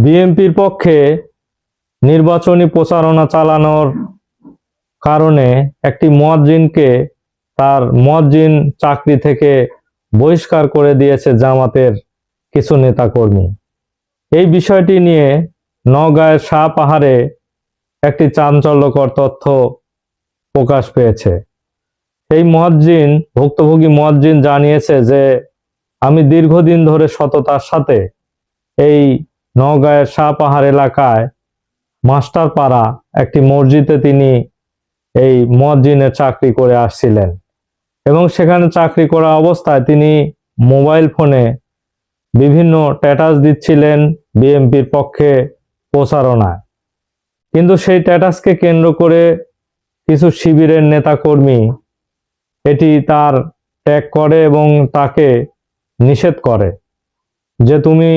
বিএনপির পক্ষে নির্বাচনী প্রচারণা চালানোর কারণে একটি মুয়াজ্জিনকে তার মুয়াজ্জিন চাকরি থেকে বহিষ্কার করে দিয়েছে জামাতের কিছু নেতাকর্মী। এই বিষয়টি নিয়ে নওগাঁয়ের শাহপাহাড়ে একটি চাঞ্চল্যকর তথ্য প্রকাশ পেয়েছে। এই মুয়াজ্জিন, ভুক্তভোগী মুয়াজ্জিন জানিয়েছে যে আমি দীর্ঘদিন ধরে সততার সাথে এই নওগাঁয়ের শাহপাহাড় এলাকায় মাস্টারপাড়া একটি মসজিদে তিনি এই মুয়াজ্জিনের চাকরি করে আসছিলেন এবং সেখানে চাকরি করা অবস্থায় তিনি মোবাইল ফোনে বিভিন্ন স্ট্যাটাস দিচ্ছিলেন বিএনপির পক্ষে প্রচারণায়। কিন্তু সেই স্ট্যাটাসকে কেন্দ্র করে কিছু শিবিরের নেতাকর্মী এটি তার ট্যাগ করে এবং তাকে নিষেধ করে যে তুমি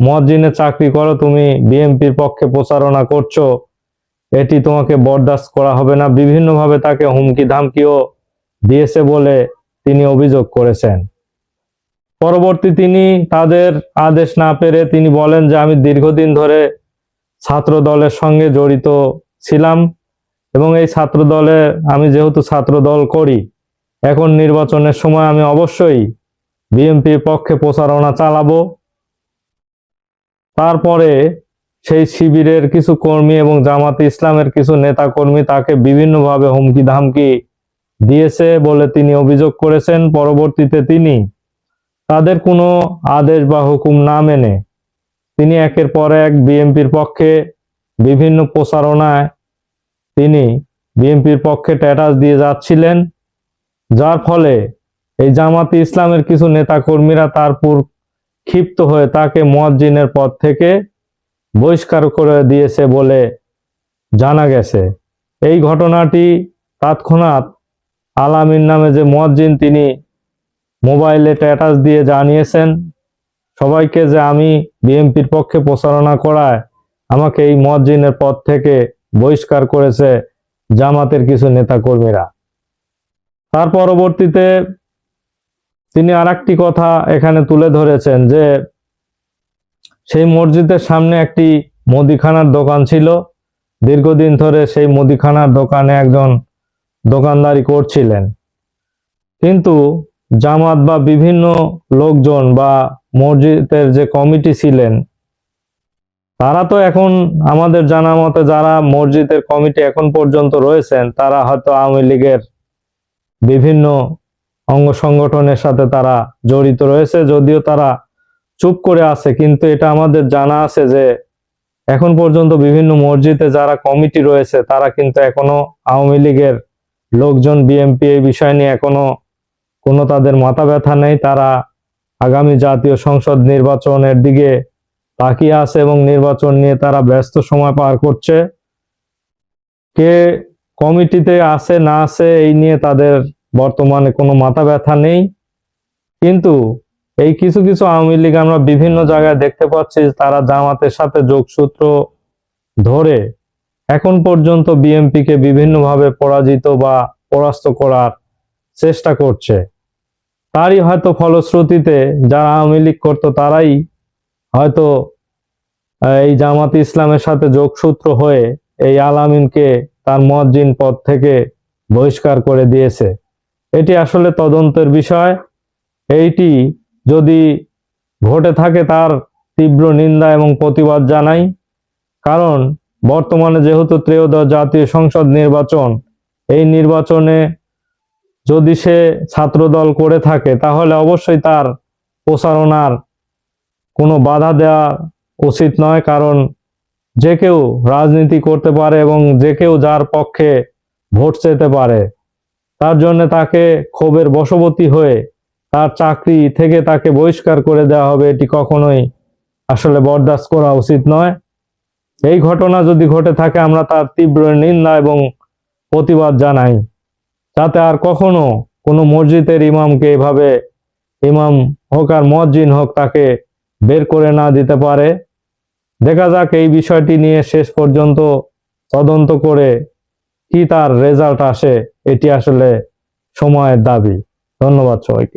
মুয়াজ্জিনের চাকরি করো, তুমি বিএনপির পক্ষে প্রচারণা করছো, এটি তোমাকে বরদাস্ত করা হবে না। বিভিন্নভাবে তাকে হুমকি ধামকিও দিয়েছে বলে তিনি অভিযোগ করেছেন। পরবর্তী তিনি তাদের আদেশ না পেরে তিনি বলেন যে আমি দীর্ঘদিন ধরে ছাত্র দলের সঙ্গে জড়িত ছিলাম এবং এই ছাত্র দলে আমি যেহেতু ছাত্র দল করি, এখন নির্বাচনের সময় আমি অবশ্যই বিএনপির পক্ষে প্রচারণা চালাবো। তারপরে সেই শিবিরের কিছু কর্মী এবং জামাতে ইসলামের কিছু নেতা কর্মী তাকে বিভিন্নভাবে হুমকি ধামকি দিয়েছে বলে তিনি অভিযোগ করেছেন। পরবর্তীতে তিনি তাদের কোনো আদেশ বা হুকুম না মেনে তিনি একের পর এক বিএনপির পক্ষে বিভিন্ন প্রচারণায় তিনি বিএনপির পক্ষে স্ট্যাটাস দিয়ে যাচ্ছিলেন, যার ফলে এই জামাতে ইসলামের কিছু নেতা কর্মীরা তারপর ক্ষিপ্ত হয়ে তাকে মুয়াজ্জিনের পদ থেকে বহিষ্কার করে দিয়েছে বলে জানা গেছে। এই ঘটনাটি তৎক্ষণাৎ আলামিন নামে যে মুয়াজ্জিন তিনি মোবাইলে স্ট্যাটাস দিয়ে জানিয়েছেন সবাইকে যে আমি বিএনপির পক্ষে প্রচারণা করায় আমাকে এই মুয়াজ্জিনের পদ থেকে বহিষ্কার করেছে জামাতের কিছু নেতাকর্মীরা। তার পরবর্তীতে তিনি আরেকটি কথা এখানে তুলে ধরেছেন যে সেই মসজিদের সামনে একটি মুদিখানার দোকান ছিল, দীর্ঘদিন ধরে সেই মুদিখানার দোকানে একজন দোকানদারি করছিলেন, কিন্তু জামাত বা বিভিন্ন লোকজন বা মসজিদের যে কমিটি ছিলেন তারা তো এখন আমাদের জানা মতে যারা মসজিদের কমিটি এখন পর্যন্ত রয়েছেন তারা হয়তো আওয়ামী লীগের বিভিন্ন অঙ্গ সংগঠনের সাথে তারা জড়িত রয়েছে, যদিও তারা চুপ করে আছে, কিন্তু এটা আমাদের জানা আছে যে এখন পর্যন্ত বিভিন্ন মসজিদে যারা কমিটি রয়েছে তারা কিন্তু এখনো আওয়ামী লীগের লোকজন। বিএনপি এই বিষয় নিয়ে এখনো কোনো তাদের মাথা ব্যথা নেই। তারা আগামী জাতীয় সংসদ নির্বাচনের দিকে তাকিয়ে আছে এবং নির্বাচন নিয়ে তারা ব্যস্ত সময় পার করছে। কে কমিটিতে আছে না আছে এই নিয়ে তাদের বর্তমানে কোনো মাথা ব্যথা নেই, কিন্তু এই কিছু কিছু আওয়ামী লীগ আমরা বিভিন্ন জায়গায় দেখতে পাচ্ছি তারা জামাতের সাথে যোগসূত্র ধরে এখন পর্যন্ত বিএনপিকে বিভিন্নভাবে পরাজিত বা পরাস্ত করার চেষ্টা করছে। তারই হয়তো ফলশ্রুতিতে যারা আওয়ামী লীগ করতো তারাই হয়তো এই জামাত ইসলামের সাথে যোগসূত্র হয়ে এই আলামিনকে তার মুয়াজ্জিন পদ থেকে বহিষ্কার করে দিয়েছে। এটি আসলে তদন্তের বিষয়। এইটি যদি ঘটে থাকে তার তীব্র নিন্দা এবং প্রতিবাদ জানাই, কারণ বর্তমানে যেহেতু ত্রয়োদশ জাতীয় সংসদ নির্বাচন, এই নির্বাচনে যদি সে ছাত্রদল করে থাকে তাহলে অবশ্যই তার প্রচারণার কোনো বাধা দেওয়া উচিত নয়, কারণ যে কেউ রাজনীতি করতে পারে এবং যে কেউ যার পক্ষে ভোট চেতে পারে, তার জন্য তাকে ক্ষোভের বশবর্তী হয়ে তার চাকরি থেকে তাকে বহিষ্কার করে দেওয়া হবে, এটি কখনোই আসলে বরদাস্ত করা উচিত নয়। এই ঘটনা যদি ঘটে থাকে আমরা তার তীব্র নিন্দা এবং প্রতিবাদ জানাই, যাতে আর কখনো কোনো মসজিদের ইমামকে এভাবে, ইমাম হোক আর মুয়াজ্জিন হোক, তাকে বের করে না দিতে পারে। দেখা যাক এই বিষয়টি নিয়ে শেষ পর্যন্ত তদন্ত করে কি তার রেজাল্ট আসে, এটি আসলে সময়ের দাবি। ধন্যবাদ সবাইকে।